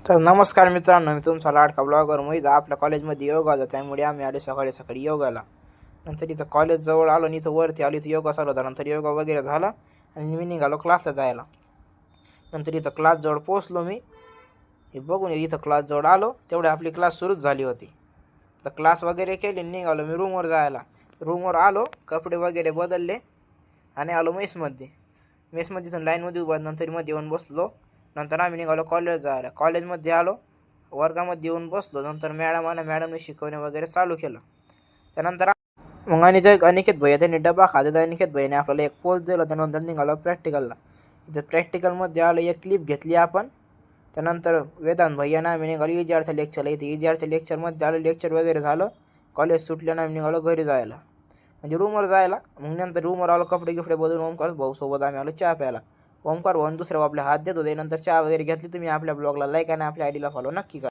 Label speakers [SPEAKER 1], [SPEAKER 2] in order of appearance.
[SPEAKER 1] तर नमस्कार मित्रांनो, मी तुमचा लाडका ब्लॉगर मोहित. आपल्या कॉलेजमध्ये योगा होता, त्यामुळे आम्ही आले सकाळी सकाळी योगाला. नंतर इथं कॉलेज जवळ आलो आणि इथं वरती आलो, इथं योगा चालू होता. नंतर योगा वगैरे झाला आणि मी निघालो क्लासला जायला. नंतर इथं क्लासजवळ पोचलो मी. हे बघून इथं क्लासजवळ आलो, तेवढे आपली क्लास सुरूच झाली होती. तर क्लास वगैरे केले, निघालो मी रूमवर जायला. रूमवर आलो, कपडे वगैरे बदलले आणि आलो मेसमध्ये. इथून लाईनमध्ये उभा, नंतर मध्ये येऊन बसलो. नंतर आम्ही निघालो कॉलेज जायला. कॉलेजमध्ये आलो, वर्गामध्ये येऊन बसलो. नंतर मॅडमने शिकवणे वगैरे चालू केलं. त्यानंतर मग अनिकेत भैया त्यांनी डबा खाल्ला. अनिकेत भैयाने आपल्याला एक पोज दिला. त्यानंतर निघालो प्रॅक्टिकलला. इथं प्रॅक्टिकलमध्ये आलो, एक क्लिप घेतली आपण. त्यानंतर वेदांत भैयानं आम्ही निघालो EGRच्या लेक्चरला. इथे EGRच्या लेक्चरमध्ये आलो, लेक्चर वगैरे झालं. कॉलेज सुटल्यानं आम्ही निघालो घरी जायला, म्हणजे रूमवर जायला. मग नंतर रूमवर आलो, कपडे बदलून ओमकार भाऊसोबत आम्ही आलो चहा प्यायला. ओमकार भाऊ दुसऱ्या आपल्या हात देत होते. नंतर चहा वगैरे घेतली. तुम्ही आपल्या ब्लॉगला लाईक आणि आपल्या आयडीला फॉलो नक्की करा.